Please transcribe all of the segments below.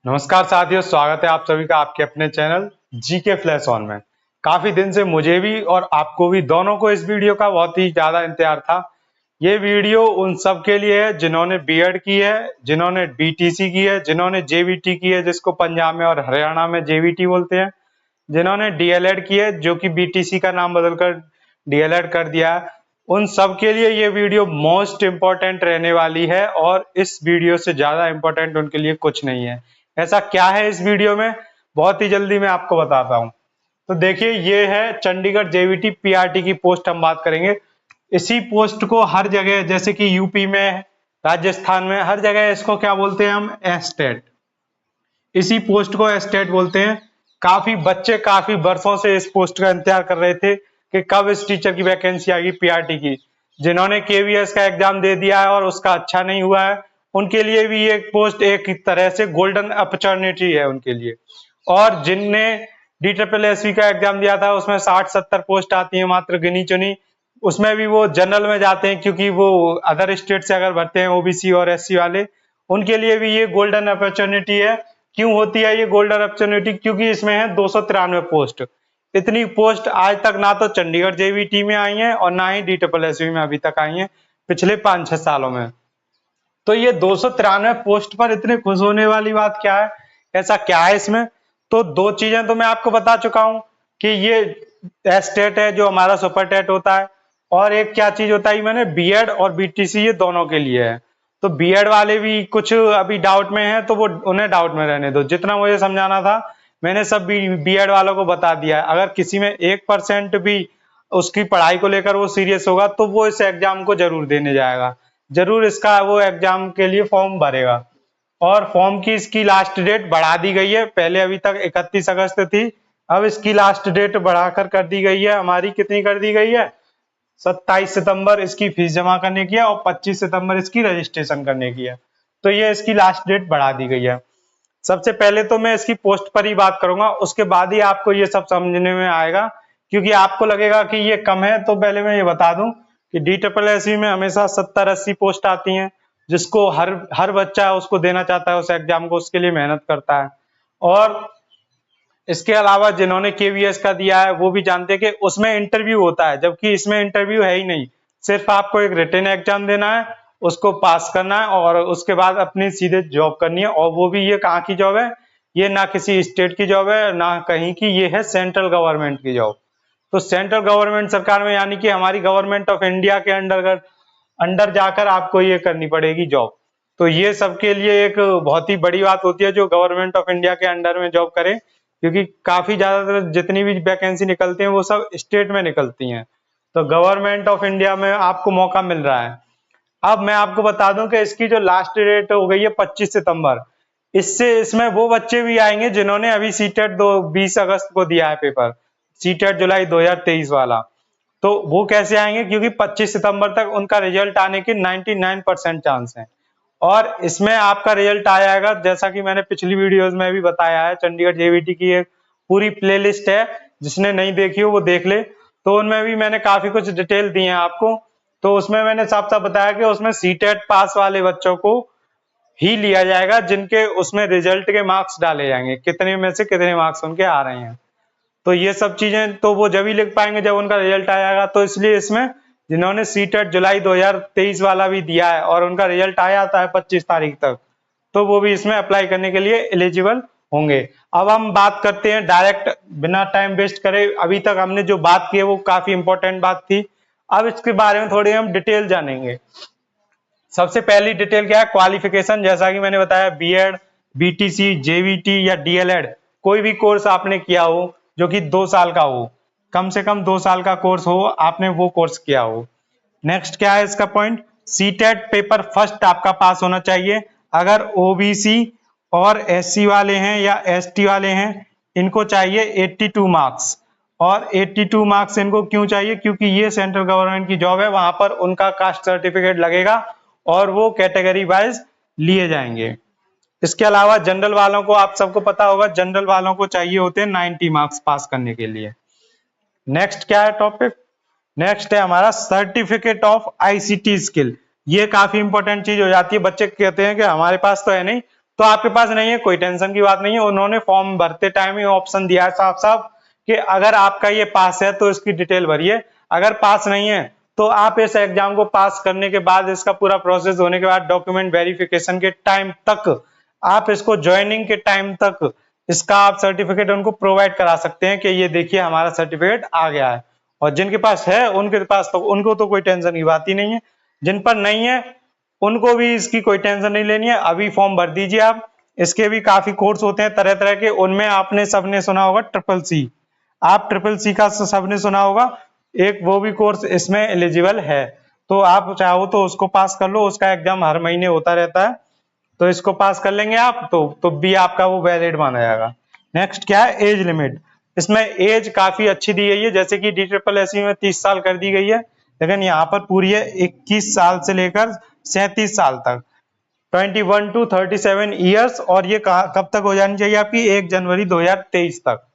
नमस्कार साथियों, स्वागत है आप सभी का आपके अपने चैनल जीके फ्लैश ऑन में। काफी दिन से मुझे भी और आपको भी दोनों को इस वीडियो का बहुत ही ज्यादा इंतजार था। ये वीडियो उन सब के लिए है जिन्होंने बीएड की है, जिन्होंने बीटीसी की है, जिन्होंने जेवीटी की है जिसको पंजाब में और हरियाणा में जेवीटी बोलते हैं, जिन्होंने डीएलएड की है जो कि बीटीसी का नाम बदलकर डीएलएड कर दिया है। उन सब के लिए ये वीडियो मोस्ट इम्पोर्टेंट रहने वाली है और इस वीडियो से ज्यादा इम्पोर्टेंट उनके लिए कुछ नहीं है। ऐसा क्या है इस वीडियो में, बहुत ही जल्दी मैं आपको बताता हूं। तो देखिए, ये है चंडीगढ़ जेवीटी पीआरटी की पोस्ट हम बात करेंगे। इसी पोस्ट को हर जगह, जैसे कि यूपी में, राजस्थान में, हर जगह इसको क्या बोलते हैं हम, एस्टेट। इसी पोस्ट को एस्टेट बोलते हैं। काफी बच्चे काफी वर्षों से इस पोस्ट का इंतजार कर रहे थे कि कब इस टीचर की वैकेंसी आएगी पीआरटी की। जिन्होंने केवीएस का एग्जाम दे दिया है और उसका अच्छा नहीं हुआ है, उनके लिए भी ये पोस्ट एक तरह से गोल्डन अपॉर्चुनिटी है उनके लिए। और जिनने DSSC का एग्जाम दिया था उसमें 60-70 पोस्ट आती है, मात्र गिनी चुनी। उसमें भी वो जनरल में जाते हैं क्योंकि वो अदर स्टेट से अगर भरते हैं ओबीसी और एससी वाले, उनके लिए भी ये गोल्डन अपॉर्चुनिटी है। क्यों होती है ये गोल्डन अपॉर्चुनिटी? क्योंकि इसमें है 293 पोस्ट। इतनी पोस्ट आज तक ना तो चंडीगढ़ जेवीटी में आई है और ना ही DSSC में अभी तक आई है पिछले 5-6 सालों में। तो ये 293 पोस्ट पर इतने खुश होने वाली बात क्या है, ऐसा क्या है इसमें? तो दो चीजें तो मैं आपको बता चुका हूं कि ये एस्टेट है जो हमारा सुपर टेट होता है, और एक क्या चीज होता है मैंने बीएड और बीटीसी, ये दोनों के लिए है। तो बीएड वाले भी कुछ अभी डाउट में है तो वो उन्हें डाउट में रहने दो। जितना मुझे समझाना था मैंने सब बीएड वालों को बता दिया है। अगर किसी में 1% भी उसकी पढ़ाई को लेकर वो सीरियस होगा तो वो इस एग्जाम को जरूर देने जाएगा, जरूर इसका वो एग्जाम के लिए फॉर्म भरेगा। और फॉर्म की इसकी लास्ट डेट बढ़ा दी गई है। पहले अभी तक 31 अगस्त थी, अब इसकी लास्ट डेट बढ़ाकर कर दी गई है। हमारी कितनी कर दी गई है? 27 सितंबर इसकी फीस जमा करने की है और 25 सितंबर इसकी रजिस्ट्रेशन करने की है। तो ये इसकी लास्ट डेट बढ़ा दी गई है। सबसे पहले तो मैं इसकी पोस्ट पर ही बात करूंगा, उसके बाद ही आपको ये सब समझने में आएगा। क्योंकि आपको लगेगा कि ये कम है, तो पहले मैं ये बता दूं कि DSSC में हमेशा 70-80 पोस्ट आती हैं, जिसको हर बच्चा उसको देना चाहता है उस एग्जाम को, उसके लिए मेहनत करता है। और इसके अलावा जिन्होंने केवीएस का दिया है वो भी जानते हैं कि उसमें इंटरव्यू होता है, जबकि इसमें इंटरव्यू है ही नहीं। सिर्फ आपको एक रिटन एग्जाम देना है, उसको पास करना है और उसके बाद अपनी सीधे जॉब करनी है। और वो भी ये कहाँ की जॉब है? ये ना किसी स्टेट की जॉब है ना कहीं की, ये है सेंट्रल गवर्नमेंट की जॉब। तो सेंट्रल गवर्नमेंट सरकार में, यानी कि हमारी गवर्नमेंट ऑफ इंडिया के अंडर जाकर आपको ये करनी पड़ेगी जॉब। तो ये सबके लिए एक बहुत ही बड़ी बात होती है जो गवर्नमेंट ऑफ इंडिया के अंडर में जॉब करे, क्योंकि काफी ज्यादातर जितनी भी वैकेंसी निकलती हैं वो सब स्टेट में निकलती हैं। तो गवर्नमेंट ऑफ इंडिया में आपको मौका मिल रहा है। अब मैं आपको बता दूं कि इसकी जो लास्ट डेट हो गई है 25 सितंबर। इसमें वो बच्चे भी आएंगे जिन्होंने अभी सीटेट 20 अगस्त को दिया है पेपर, सीटेट जुलाई 2023 वाला। तो वो कैसे आएंगे? क्योंकि 25 सितंबर तक उनका रिजल्ट आने की 99% चांस है। और इसमें आपका रिजल्ट आ जाएगा, जैसा कि मैंने पिछली वीडियोस में भी बताया है। चंडीगढ़ जेवीटी की एक पूरी प्लेलिस्ट है, जिसने नहीं देखी हो वो देख ले। तो उनमें भी मैंने काफी कुछ डिटेल दी है आपको। तो उसमें मैंने साफ साफ बताया कि उसमें सीटेट पास वाले बच्चों को ही लिया जाएगा, जिनके उसमें रिजल्ट के मार्क्स डाले जाएंगे, कितने में से कितने मार्क्स उनके आ रहे हैं। तो ये सब चीजें तो वो जब ही लिख पाएंगे जब उनका रिजल्ट आ जाएगा। तो इसलिए इसमें जिन्होंने सीटेट जुलाई 2023 वाला भी दिया है और उनका रिजल्ट आ जाता है 25 तारीख तक, तो वो भी इसमें अप्लाई करने के लिए एलिजिबल होंगे। अब हम बात करते हैं डायरेक्ट, बिना टाइम वेस्ट करे। अभी तक हमने जो बात की है वो काफी इंपॉर्टेंट बात थी। अब इसके बारे में थोड़ी हम डिटेल जानेंगे। सबसे पहली डिटेल क्या है? क्वालिफिकेशन। जैसा कि मैंने बताया, बीएड, बीटीसी, जेवीटी या डीएलएड, कोई भी कोर्स आपने किया हो जो कि 2 साल का हो, कम से कम 2 साल का कोर्स हो, आपने वो कोर्स किया हो। नेक्स्ट क्या है इसका पॉइंट? सीटेट पेपर फर्स्ट आपका पास होना चाहिए। अगर ओबीसी और एससी वाले हैं या एसटी वाले हैं, इनको चाहिए 82 मार्क्स। और 82 मार्क्स इनको क्यों चाहिए? क्योंकि ये सेंट्रल गवर्नमेंट की जॉब है, वहां पर उनका कास्ट सर्टिफिकेट लगेगा और वो कैटेगरी वाइज लिए जाएंगे। इसके अलावा जनरल वालों को, आप सबको पता होगा, जनरल वालों को चाहिए होते हैं 90 मार्क्स पास करने के लिए। नेक्स्ट क्या है टॉपिक? नेक्स्ट है हमारा सर्टिफिकेट ऑफ आईसीटी स्किल। ये काफी इंपॉर्टेंट चीज हो जाती है। बच्चे कहते हैं कि हमारे पास तो है नहीं, तो आपके पास नहीं है, कोई टेंशन की बात नहीं है। उन्होंने फॉर्म भरते टाइम ही ऑप्शन दिया है साफ साफ कि अगर आपका ये पास है तो इसकी डिटेल भरिए, अगर पास नहीं है तो आप इस एग्जाम को पास करने के बाद, इसका पूरा प्रोसेस होने के बाद, डॉक्यूमेंट वेरिफिकेशन के टाइम तक, आप इसको ज्वाइनिंग के टाइम तक इसका आप सर्टिफिकेट उनको प्रोवाइड करा सकते हैं कि ये देखिए हमारा सर्टिफिकेट आ गया है। और जिनके पास है उनके पास तो उनको तो कोई टेंशन की बात ही नहीं है। जिन पर नहीं है उनको भी इसकी कोई टेंशन नहीं लेनी है, अभी फॉर्म भर दीजिए आप। इसके भी काफी कोर्स होते हैं तरह तरह के, उनमें आपने सबने सुना होगा ट्रिपल सी, आप ट्रिपल सी का सबने सुना होगा, एक वो भी कोर्स इसमें एलिजिबल है। तो आप चाहो तो उसको पास कर लो, उसका एग्जाम हर महीने होता रहता है, तो इसको पास कर लेंगे आप तो भी आपका वो वैलिड माना जाएगा। नेक्स्ट क्या है, एज लिमिट। इसमें एज काफी अच्छी दी गई है, जैसे कि DSSC में 30 साल कर दी गई है, लेकिन यहाँ पर पूरी है 21 साल से लेकर 37 साल तक, 21 to 37 ईयर्स। और ये कब तक हो जानी चाहिए आपकी, 1 जनवरी 2023 तक।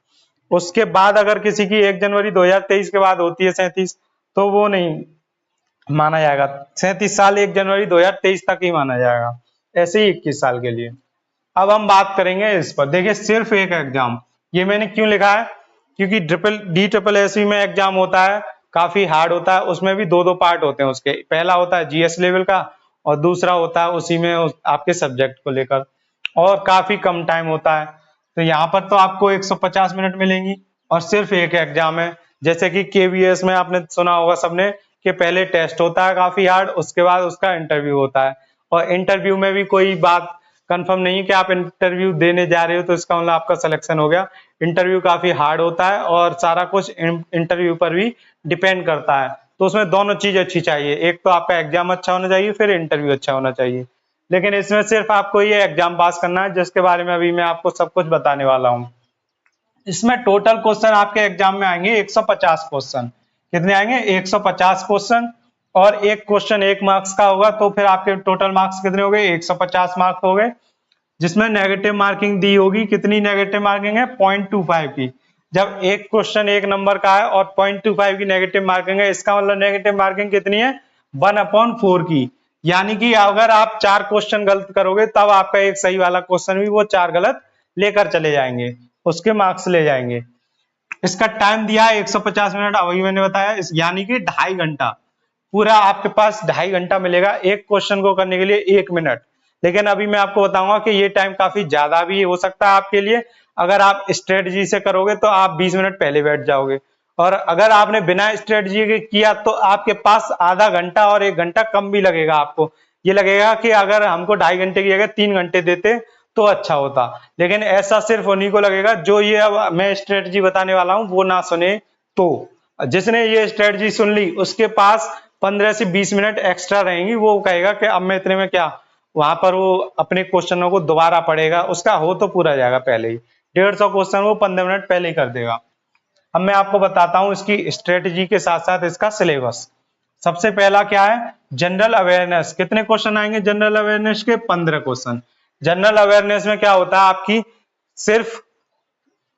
उसके बाद अगर किसी की 1 जनवरी 2023 के बाद होती है 37, तो वो नहीं माना जाएगा। 37 साल 1 जनवरी 2023 तक ही माना जाएगा, ऐसे ही 21 साल के लिए। अब हम बात करेंगे इस पर, देखिए सिर्फ एक एग्जाम, ये मैंने क्यों लिखा है, क्योंकि DSSC में एग्जाम होता है, काफी हार्ड होता है, उसमें भी दो पार्ट होते हैं उसके, पहला होता है GS लेवल का और दूसरा होता है उसी में आपके सब्जेक्ट को लेकर, और काफी कम टाइम होता है। तो यहाँ पर तो आपको 150 मिनट मिलेंगी और सिर्फ एक एग्जाम है। जैसे कि KVS में आपने सुना होगा सबने कि पहले टेस्ट होता है काफी हार्ड, उसके बाद उसका इंटरव्यू होता है, और इंटरव्यू में भी कोई बात कंफर्म नहीं है कि आप इंटरव्यू देने जा रहे हो तो इसका मतलब आपका सिलेक्शन हो गया। इंटरव्यू काफी हार्ड होता है और सारा कुछ इंटरव्यू पर भी डिपेंड करता है, तो उसमें दोनों चीज अच्छी चाहिए, एक तो आपका एग्जाम अच्छा होना चाहिए, फिर इंटरव्यू अच्छा होना चाहिए। लेकिन इसमें सिर्फ आपको ये एग्जाम पास करना है, जिसके बारे में अभी मैं आपको सब कुछ बताने वाला हूँ। इसमें टोटल क्वेश्चन आपके एग्जाम में आएंगे 150 क्वेश्चन। कितने आएंगे, 150 क्वेश्चन, और एक क्वेश्चन 1 मार्क्स का होगा, तो फिर आपके टोटल मार्क्स कितने हो गए, 150 मार्क्स हो गए, जिसमें नेगेटिव मार्किंग दी होगी। कितनी नेगेटिव मार्किंग है, 0.25 की। जब एक क्वेश्चन 1 नंबर का है और 0.25 की नेगेटिव मार्किंग है, इसका मतलब नेगेटिव मार्किंग कितनी है, 1/4 की। यानी कि अगर आप 4 क्वेश्चन गलत करोगे तब आपका एक सही वाला क्वेश्चन भी वो 4 गलत लेकर चले जाएंगे, उसके मार्क्स ले जाएंगे। इसका टाइम दिया है 150 मिनट, अभी मैंने बताया, यानी कि 2.5 घंटा पूरा आपके पास 2.5 घंटा मिलेगा एक क्वेश्चन को करने के लिए 1 मिनट। लेकिन अभी मैं आपको बताऊंगा कि ये टाइम काफी ज्यादा भी हो सकता है आपके लिए। अगर आप स्ट्रेटजी से करोगे तो आप 20 मिनट पहले बैठ जाओगे, और अगर आपने बिना स्ट्रेटजी के किया तो आपके पास आधा घंटा और 1 घंटा कम भी लगेगा। आपको ये लगेगा कि अगर हमको 2.5 घंटे की जगह 3 घंटे देते तो अच्छा होता, लेकिन ऐसा सिर्फ उन्हीं को लगेगा जो ये अब मैं स्ट्रेटजी बताने वाला हूं वो ना सुने। तो जिसने ये स्ट्रेटजी सुन ली उसके पास 15 से 20 मिनट एक्स्ट्रा रहेंगी, वो कहेगा कि अब मैं इतने में क्या, वहां पर वो अपने क्वेश्चनों को दोबारा पढ़ेगा, उसका हो तो पूरा जाएगा पहले ही, 150 क्वेश्चन वो 15 मिनट पहले ही कर देगा। अब मैं आपको बताता हूं इसकी स्ट्रेटजी के साथ साथ इसका सिलेबस। सबसे पहला क्या है, जनरल अवेयरनेस। कितने क्वेश्चन आएंगे जनरल अवेयरनेस के, 15 क्वेश्चन। जनरल अवेयरनेस में क्या होता है, आपकी सिर्फ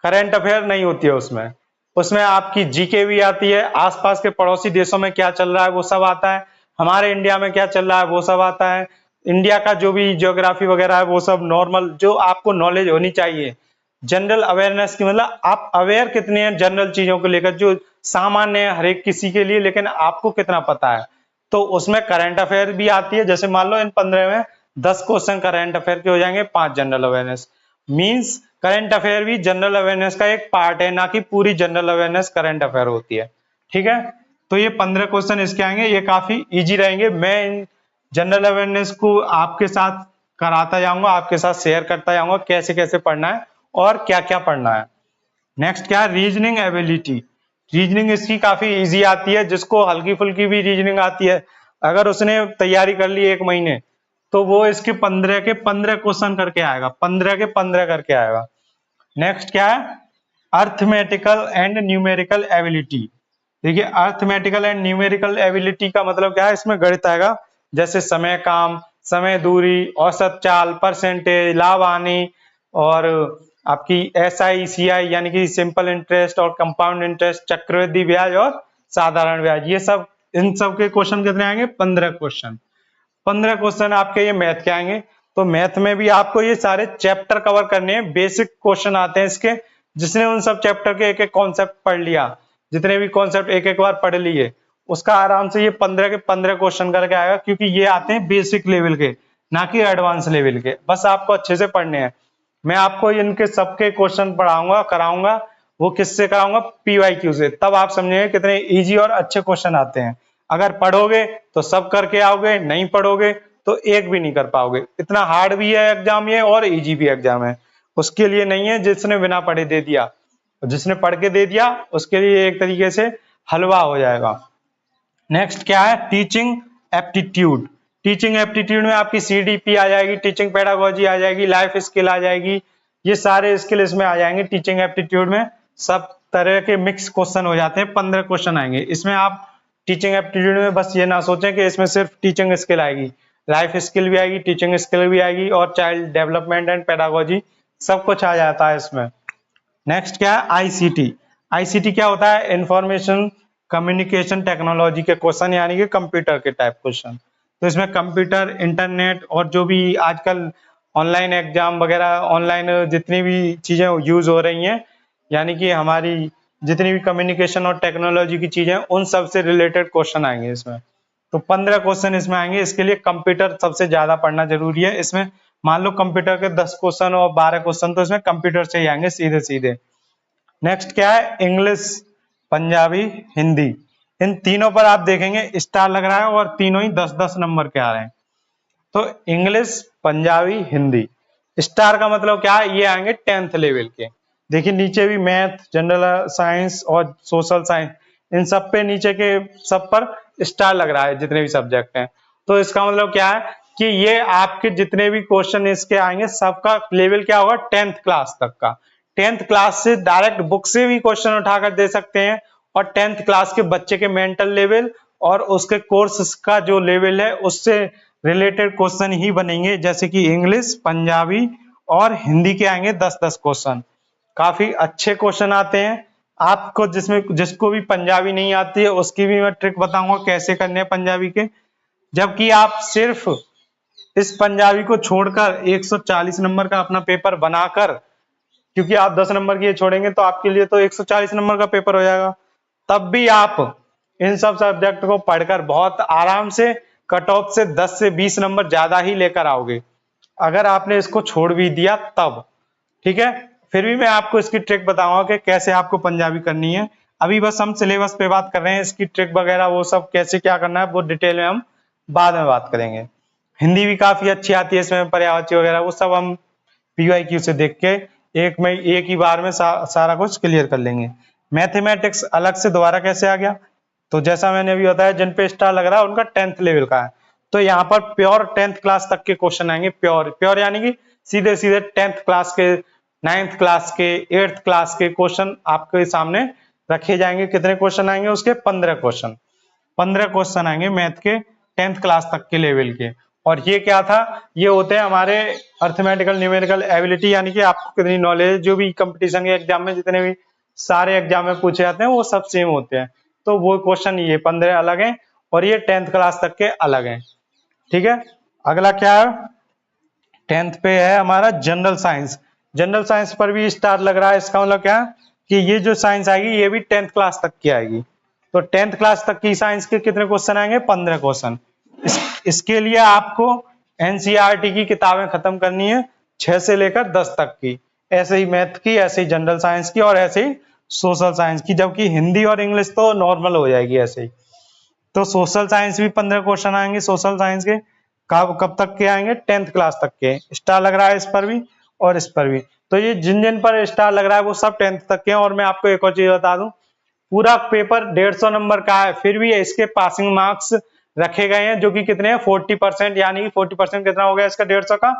करंट अफेयर नहीं होती है उसमें, उसमें आपकी जीके भी आती है, आसपास के पड़ोसी देशों में क्या चल रहा है वो सब आता है, हमारे इंडिया में क्या चल रहा है वो सब आता है, इंडिया का जो भी ज्योग्राफी वगैरह है वो सब नॉर्मल जो आपको नॉलेज होनी चाहिए। जनरल अवेयरनेस की मतलब आप अवेयर कितने हैं जनरल चीजों को लेकर, जो सामान्य है हर एक किसी के लिए, लेकिन आपको कितना पता है। तो उसमें करंट अफेयर भी आती है, जैसे मान लो इन 15 में 10 क्वेश्चन करंट अफेयर के हो जाएंगे, 5 general awareness. Means current affair भी जनरल अवेयरनेस का एक पार्ट है, ना कि पूरी जनरल अवेयरनेस करंट अफेयर होती है। ठीक है, तो ये 15 क्वेश्चन इसके आएंगे, ये काफी इजी रहेंगे। मैं इन जनरल अवेयरनेस को आपके साथ कराता जाऊंगा, आपके साथ शेयर करता जाऊंगा कैसे कैसे पढ़ना है और क्या क्या पढ़ना है। नेक्स्ट क्या है, रीजनिंग एबिलिटी। रीजनिंग इसकी काफी इजी आती है, जिसको हल्की फुल्की भी रीजनिंग आती है, अगर उसने तैयारी कर ली 1 महीने तो वो इसके 15 के 15 क्वेश्चन करके आएगा, 15 के 15 करके आएगा। नेक्स्ट क्या है, अर्थमेटिकल एंड न्यूमेरिकल एबिलिटी। देखिए अर्थमेटिकल एंड न्यूमेरिकल एबिलिटी का मतलब क्या है, इसमें गणित आएगा, जैसे समय काम, समय दूरी, औसत चाल, परसेंटेज, लाभ हानि, और आपकी SI CI यानी कि सिंपल इंटरेस्ट और कंपाउंड इंटरेस्ट, चक्रवृद्धि ब्याज और साधारण ब्याज, ये सब, इन सब के क्वेश्चन कितने आएंगे, 15 क्वेश्चन। 15 क्वेश्चन आपके ये मैथ के आएंगे। तो मैथ में भी आपको ये सारे चैप्टर कवर करने हैं, बेसिक क्वेश्चन आते हैं इसके, जिसने उन सब चैप्टर के एक एक कॉन्सेप्ट पढ़ लिया, जितने भी कॉन्सेप्ट एक एक बार पढ़ लिए, उसका आराम से ये 15 के 15 क्वेश्चन करके आएगा, क्योंकि ये आते हैं बेसिक लेवल के, ना कि एडवांस लेवल के। बस आपको अच्छे से पढ़ने हैं। मैं आपको इनके सबके क्वेश्चन पढ़ाऊंगा, कराऊंगा। वो किससे कराऊंगा? PYQ से। तब आप समझेंगे कितने इजी और अच्छे क्वेश्चन आते हैं। अगर पढ़ोगे तो सब करके आओगे, नहीं पढ़ोगे तो एक भी नहीं कर पाओगे। इतना हार्ड भी है एग्जाम ये, और इजी भी एग्जाम है। उसके लिए नहीं है जिसने बिना पढ़े दे दिया, जिसने पढ़ के दे दिया उसके लिए एक तरीके से हलवा हो जाएगा। नेक्स्ट क्या है? Teaching aptitude. टीचिंग एप्टीट्यूड में आपकी CDP आ जाएगी, टीचिंग पेडागोजी आ जाएगी, लाइफ स्किल आ जाएगी। ये सारे स्किल इसमें आ जाएंगे। टीचिंग एप्टीट्यूड में सब तरह के मिक्स क्वेश्चन हो जाते हैं, 15 क्वेश्चन आएंगे इसमें। आप टीचिंग एप्टीट्यूड में बस ये ना सोचें कि इसमें सिर्फ टीचिंग स्किल आएगी, लाइफ स्किल भी आएगी, टीचिंग स्किल भी आएगी, और चाइल्ड डेवलपमेंट एंड पेडागोजी सब कुछ आ जाता है इसमें। नेक्स्ट क्या है? ICT। ICT क्या होता है? इंफॉर्मेशन कम्युनिकेशन टेक्नोलॉजी के क्वेश्चन, यानी कि कंप्यूटर के टाइप क्वेश्चन। तो इसमें कंप्यूटर, इंटरनेट और जो भी आजकल ऑनलाइन एग्जाम वगैरह, ऑनलाइन जितनी भी चीजें यूज हो रही हैं, यानी कि हमारी जितनी भी कम्युनिकेशन और टेक्नोलॉजी की चीजें, उन सब से रिलेटेड क्वेश्चन आएंगे इसमें। तो 15 क्वेश्चन इसमें आएंगे। इसके लिए कंप्यूटर सबसे ज्यादा पढ़ना जरूरी है। इसमें मान लो कंप्यूटर के 10 क्वेश्चन और 12 क्वेश्चन तो इसमें कंप्यूटर से ही आएंगे सीधे सीधे। नेक्स्ट क्या है? इंग्लिश, पंजाबी, हिंदी। इन तीनों पर आप देखेंगे स्टार लग रहा है, और तीनों ही 10-10 नंबर के आ रहे हैं। तो इंग्लिश, पंजाबी, हिंदी, स्टार का मतलब क्या है? ये आएंगे 10th लेवल के। देखिए नीचे भी मैथ, जनरल साइंस और सोशल साइंस, इन सब पे नीचे के सब पर स्टार लग रहा है, जितने भी सब्जेक्ट हैं। तो इसका मतलब क्या है कि ये आपके जितने भी क्वेश्चन इसके आएंगे, सबका लेवल क्या होगा? 10th क्लास तक का। 10th क्लास से डायरेक्ट बुक से भी क्वेश्चन उठाकर दे सकते हैं, और 10th क्लास के बच्चे के मेंटल लेवल और उसके कोर्स का जो लेवल है उससे रिलेटेड क्वेश्चन ही बनेंगे। जैसे कि इंग्लिश, पंजाबी और हिंदी के आएंगे 10-10 क्वेश्चन। काफी अच्छे क्वेश्चन आते हैं। आपको जिसको भी पंजाबी नहीं आती है उसकी भी मैं ट्रिक बताऊंगा कैसे करने हैं पंजाबी के। जबकि आप सिर्फ इस पंजाबी को छोड़कर 140 नंबर का अपना पेपर बनाकर, क्योंकि आप 10 नंबर की छोड़ेंगे तो आपके लिए तो 140 नंबर का पेपर हो जाएगा, तब भी आप इन सब सब्जेक्ट को पढ़कर बहुत आराम से कट ऑफ से 10 से 20 नंबर ज्यादा ही लेकर आओगे, अगर आपने इसको छोड़ भी दिया तब। ठीक है, फिर भी मैं आपको इसकी ट्रिक बताऊंगा कि कैसे आपको पंजाबी करनी है। अभी बस हम सिलेबस पे बात कर रहे हैं, इसकी ट्रिक वगैरह वो सब कैसे क्या करना है वो डिटेल में हम बाद में बात करेंगे। हिंदी भी काफी अच्छी आती है, इसमें पर्यायवाची वगैरह वो सब हम PYQ से देख के एक ही बार में सारा कुछ क्लियर कर लेंगे। मैथमेटिक्स अलग से दोबारा कैसे आ गया? तो जैसा मैंने अभी बताया, जिन पे स्टार लग रहा है उनका 10th लेवल का है, तो यहाँ पर प्योर 10th क्लास तक के क्वेश्चन आएंगे। प्योर यानी कि सीधे सीधे 10th क्लास के, 9th क्लास के, 8th क्लास के क्वेश्चन आपके सामने रखे जाएंगे। कितने क्वेश्चन आएंगे उसके? 15 क्वेश्चन। 15 क्वेश्चन आएंगे मैथ के 10th क्लास तक के लेवल के। और ये क्या था? ये होते हैं हमारे अर्थमेटिकल न्यूमेरिकल एबिलिटी, यानी कि आपको कितनी नॉलेज, जो भी कंपटीशन के एग्जाम में जितने भी सारे एग्जाम में पूछे जाते हैं वो सब सेम होते हैं। तो वो क्वेश्चन ये 15 अलग हैं, और ये 10th क्लास तक के अलग हैं। ठीक है, अगला क्या है? 10th पे है हमारा जनरल साइंस। जनरल साइंस पर भी स्टार लग रहा है। इसका मतलब क्या है कि ये जो साइंस आएगी ये भी 10th क्लास तक की आएगी। तो 10th क्लास तक की साइंस के कितने क्वेश्चन आएंगे? 15 क्वेश्चन। इसके लिए आपको NCERT की किताबें खत्म करनी है, 6 से लेकर 10 तक की, ऐसे ही मैथ की, ऐसे ही जनरल साइंस की, और ऐसे ही सोशल साइंस की। जबकि हिंदी और इंग्लिश तो नॉर्मल हो जाएगी ऐसे ही। तो सोशल साइंस भी 15 क्वेश्चन आएंगे। सोशल साइंस के कब तक के आएंगे? 10th क्लास तक के। स्टार लग रहा है इस पर भी और इस पर भी। तो ये जिन जिन पर स्टार लग रहा है वो सब 10th तक के हैं। और मैं आपको एक और चीज बता दूं, पूरा पेपर 150 नंबर का है, फिर भी इसके पासिंग मार्क्स रखे गए हैं, जो कि कितने हैं? 40%। यानी कि 40% कितना हो गया इसका 150 का?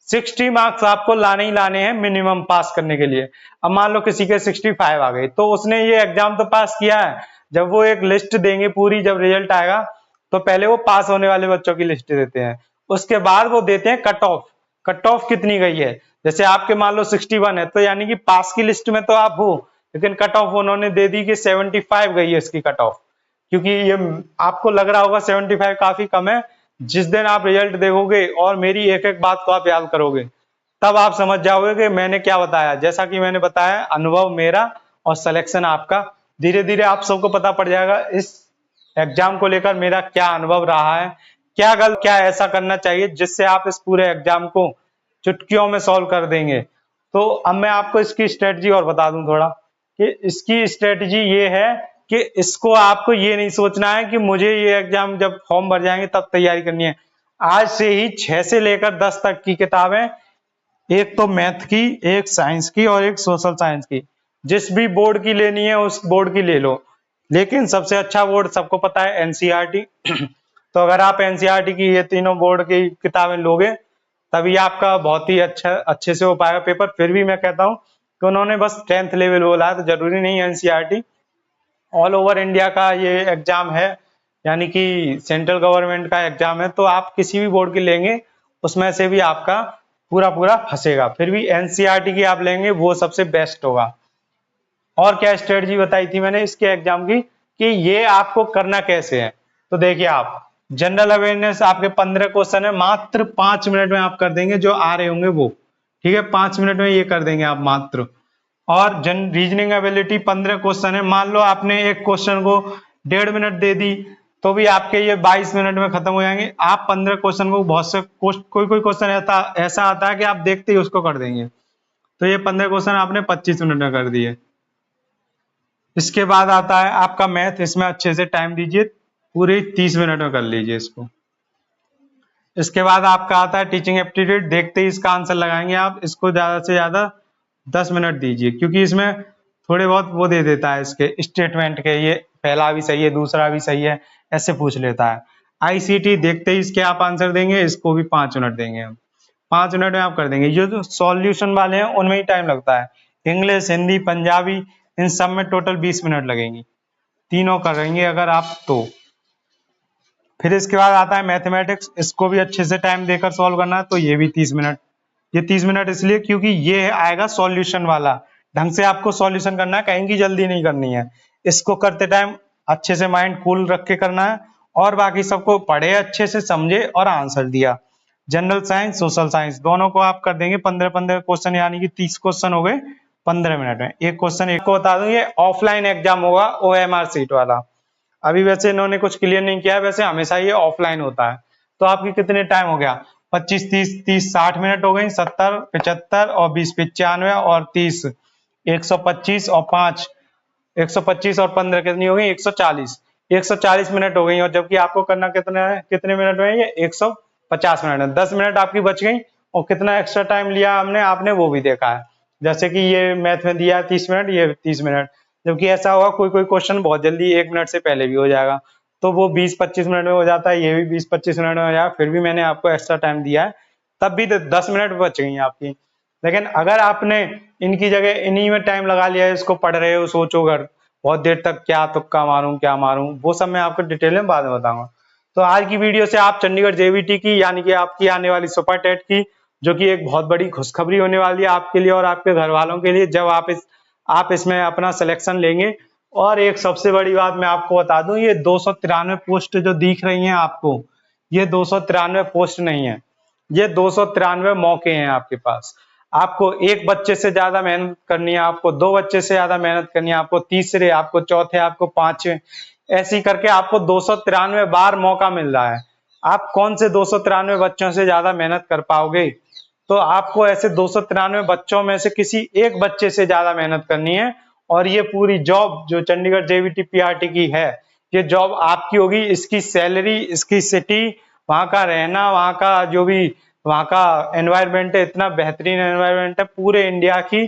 60 मार्क्स आपको लाने ही लाने हैं मिनिमम पास करने के लिए। अब मान लो किसी के 65 आ गए, तो उसने ये एग्जाम तो पास किया है। जब वो एक लिस्ट देंगे पूरी, जब रिजल्ट आएगा तो पहले वो पास होने वाले बच्चों की लिस्ट देते हैं, उसके बाद वो देते हैं कट ऑफ। कट ऑफ कितनी गई है? जैसे आपके मान लो 61 है, तो यानी कि पास की लिस्ट में तो आप हो, लेकिन कट ऑफ उन्होंने दे दी कि 75 गई है इसकी कट ऑफ। क्योंकि ये आपको लग रहा होगा 75 काफी कम है, जिस दिन आप रिजल्ट देखोगे और मेरी एक एक बात को आप याद करोगे, तब आप समझ जाओगे कि मैंने क्या बताया। जैसा कि मैंने बताया, अनुभव मेरा और सिलेक्शन आपका। धीरे धीरे आप सबको पता पड़ जाएगा इस एग्जाम को लेकर मेरा क्या अनुभव रहा है, क्या गलत, क्या ऐसा करना चाहिए जिससे आप इस पूरे एग्जाम को चुटकियों में सॉल्व कर देंगे। तो अब मैं आपको इसकी स्ट्रेटजी और बता दूं थोड़ा, कि इसकी स्ट्रेटजी ये है कि इसको आपको ये नहीं सोचना है कि मुझे ये एग्जाम जब फॉर्म भर जाएंगे तब तैयारी करनी है। आज से ही 6 से लेकर 10 तक की किताबें, एक तो मैथ की, एक साइंस की और एक सोशल साइंस की, जिस भी बोर्ड की लेनी है उस बोर्ड की ले लो। लेकिन सबसे अच्छा बोर्ड सबको पता है एनसीईआरटी। तो अगर आप एनसीईआरटी की ये तीनों बोर्ड की किताबें लोगे तभी आपका बहुत ही अच्छे से हो पाएगा पेपर। फिर भी मैं कहता हूँ कि उन्होंने बस 10th लेवल बोला है, तो जरूरी नहीं एनसीईआरटी, ऑल ओवर इंडिया का ये एग्जाम है, यानी कि सेंट्रल गवर्नमेंट का एग्जाम है। तो आप किसी भी बोर्ड की लेंगे उसमें से भी आपका पूरा पूरा फंसेगा। फिर भी एनसीईआरटी की आप लेंगे वो सबसे बेस्ट होगा। और क्या स्ट्रेटजी बताई थी मैंने इसके एग्जाम की, कि ये आपको करना कैसे है। तो देखिए, आप जनरल अवेयरनेस आपके 15 क्वेश्चन है, मात्र 5 मिनट में आप कर देंगे जो आ रहे होंगे वो। ठीक है, 5 मिनट में ये कर देंगे आप मात्र। और रीजनिंग एबिलिटी 15 क्वेश्चन है, मान लो आपने एक क्वेश्चन को 1.5 मिनट दे दी तो भी आपके ये 22 मिनट में खत्म हो जाएंगे। आप 15 क्वेश्चन को, बहुत से कोई कोई क्वेश्चन ऐसा आता है कि आप देखते ही उसको कर देंगे, तो ये 15 क्वेश्चन आपने 25 मिनट में कर दिए। इसके बाद आता है आपका मैथ, इसमें अच्छे से टाइम दीजिए, पूरे 30 मिनट में कर लीजिए इसको। इसके बाद आपका आता है टीचिंग एप्टीट्यूड, देखते ही इसका आंसर लगाएंगे आप, इसको ज्यादा से ज्यादा 10 मिनट दीजिए, क्योंकि इसमें थोड़े बहुत वो दे देता है इसके स्टेटमेंट के, ये पहला भी सही है दूसरा भी सही है, ऐसे पूछ लेता है। आईसीटी, देखते ही इसके आप आंसर देंगे, इसको भी 5 मिनट देंगे हम, 5 मिनट में आप कर देंगे। ये जो सॉल्यूशन वाले हैं उनमें ही टाइम लगता है, इंग्लिश, हिंदी, पंजाबी, इन सब में टोटल 20 मिनट लगेंगी, तीनों करेंगे अगर आप तो। फिर इसके बाद आता है मैथमेटिक्स, इसको भी अच्छे से टाइम देकर सॉल्व करना है, तो ये भी 30 मिनट। ये 30 मिनट इसलिए क्योंकि ये आएगा सॉल्यूशन वाला, ढंग से आपको सॉल्यूशन करना है, कहीं की जल्दी नहीं करनी है। इसको करते टाइम अच्छे से माइंड कूल रख के करना है, और बाकी सबको पढ़े, अच्छे से समझे और आंसर दिया। जनरल साइंस, सोशल साइंस दोनों को आप कर देंगे 15-15 क्वेश्चन, यानी कि 30 क्वेश्चन हो गए 15 मिनट में। एक क्वेश्चन, एक को बता दूं, ये ऑफलाइन एग्जाम होगा, ओएमआर सीट वाला। अभी वैसे इन्होंने कुछ क्लियर नहीं किया है, वैसे हमेशा ये ऑफलाइन होता है। तो आपकी कितने टाइम हो गया, 25, 30, 60 मिनट हो गई, 70, 75 और 20, 95 और 30, 125 और 5, 125 और 15 कितनी हो गई, 140, 140 मिनट हो गई। और जबकि आपको करना कितना है, कितने मिनट में, ये 150 मिनट में, 10 मिनट आपकी बच गई। और कितना एक्स्ट्रा टाइम लिया हमने, आपने वो भी देखा है, जैसे कि ये मैथ में दिया 30 मिनट, ये 30 मिनट। जबकि ऐसा होगा कोई कोई क्वेश्चन बहुत जल्दी 1 मिनट से पहले भी हो जाएगा, तो वो 20-25 मिनट में हो जाता है, ये भी 20-25 मिनट में हो जाएगा। फिर भी मैंने आपको एक्स्ट्रा टाइम दिया है, तब भी 10 मिनट बच गई आपकी। लेकिन अगर आपने इनकी जगह इन्हीं में टाइम लगा लिया है, इसको पढ़ रहे हो, सोचो घर बहुत देर तक क्या तुक्का मारूं क्या मारूं, वो सब मैं आपको डिटेल में बाद में बताऊंगा। तो आज की वीडियो से आप चंडीगढ़ जेवीटी की, यानी कि आपकी आने वाली सुपर टेट की, जो कि एक बहुत बड़ी खुशखबरी होने वाली है आपके लिए और आपके घर वालों के लिए, जब आप इसमें अपना सिलेक्शन लेंगे। और एक सबसे बड़ी बात मैं आपको बता दूं, ये 293 पोस्ट जो दिख रही हैं आपको, ये 293 पोस्ट नहीं है, ये 293 मौके हैं आपके पास। आपको एक बच्चे से ज्यादा मेहनत करनी है, आपको 2 बच्चे से ज्यादा मेहनत करनी है, आपको तीसरे, आपको चौथे, आपको पांचवे, ऐसी करके आपको 293 बार मौका मिल रहा है। आप कौन से 293 बच्चों से ज्यादा मेहनत कर पाओगे? तो आपको ऐसे 293 बच्चों में से किसी एक बच्चे से ज्यादा मेहनत करनी है। और ये पूरी जॉब जो चंडीगढ़ जेवीटी पीआरटी की है, ये जॉब आपकी होगी। इसकी सैलरी, इसकी सिटी, वहां का रहना, वहां का जो भी वहां का एनवायरमेंट है, इतना बेहतरीन एनवायरमेंट है। पूरे इंडिया की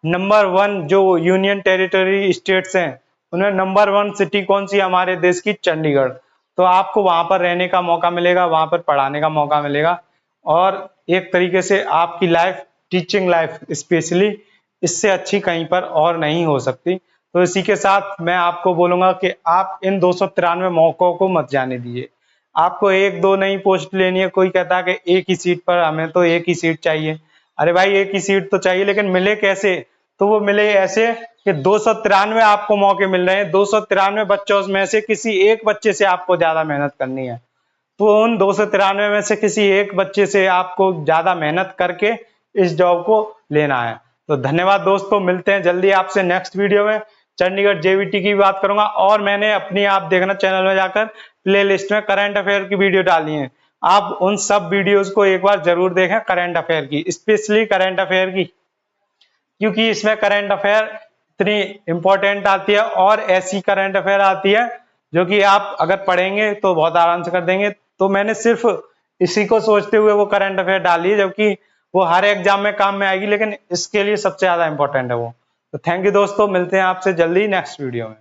नंबर 1 जो यूनियन टेरिटरी स्टेट्स हैं, उनमें नंबर 1 सिटी कौन सी, हमारे देश की चंडीगढ़। तो आपको वहां पर रहने का मौका मिलेगा, वहां पर पढ़ाने का मौका मिलेगा, और एक तरीके से आपकी लाइफ, टीचिंग लाइफ स्पेशली, इससे अच्छी कहीं पर और नहीं हो सकती। तो इसी के साथ मैं आपको बोलूंगा कि आप इन 293 मौकों को मत जाने दीजिए। आपको 1-2 नई पोस्ट लेनी है, कोई कहता है कि एक ही सीट पर, हमें तो एक ही सीट चाहिए। अरे भाई, एक ही सीट तो चाहिए, लेकिन मिले कैसे? तो वो मिले ऐसे कि 293 आपको मौके मिल रहे हैं, 293 बच्चों में से किसी एक बच्चे से आपको ज्यादा मेहनत करनी है। तो उन 293 में से किसी एक बच्चे से आपको ज्यादा मेहनत करके इस जॉब को लेना है। तो धन्यवाद दोस्तों, मिलते हैं जल्दी आपसे नेक्स्ट वीडियो में। चंडीगढ़ जेवीटी की बात करूंगा और मैंने अपनी, आप देखना चैनल में जाकर प्लेलिस्ट में करंट अफेयर की वीडियो डाली है, आप उन सब वीडियोस को एक बार जरूर देखें, करंट अफेयर की, स्पेशली करंट अफेयर की, क्योंकि इसमें करंट अफेयर इतनी इंपॉर्टेंट आती है और ऐसी करंट अफेयर आती है जो कि आप अगर पढ़ेंगे तो बहुत आराम से कर देंगे। तो मैंने सिर्फ इसी को सोचते हुए वो करंट अफेयर डाली है, जबकि वो हर एग्जाम में काम में आएगी, लेकिन इसके लिए सबसे ज्यादा इंपॉर्टेंट है वो। तो थैंक यू दोस्तों, मिलते हैं आपसे जल्दी नेक्स्ट वीडियो में।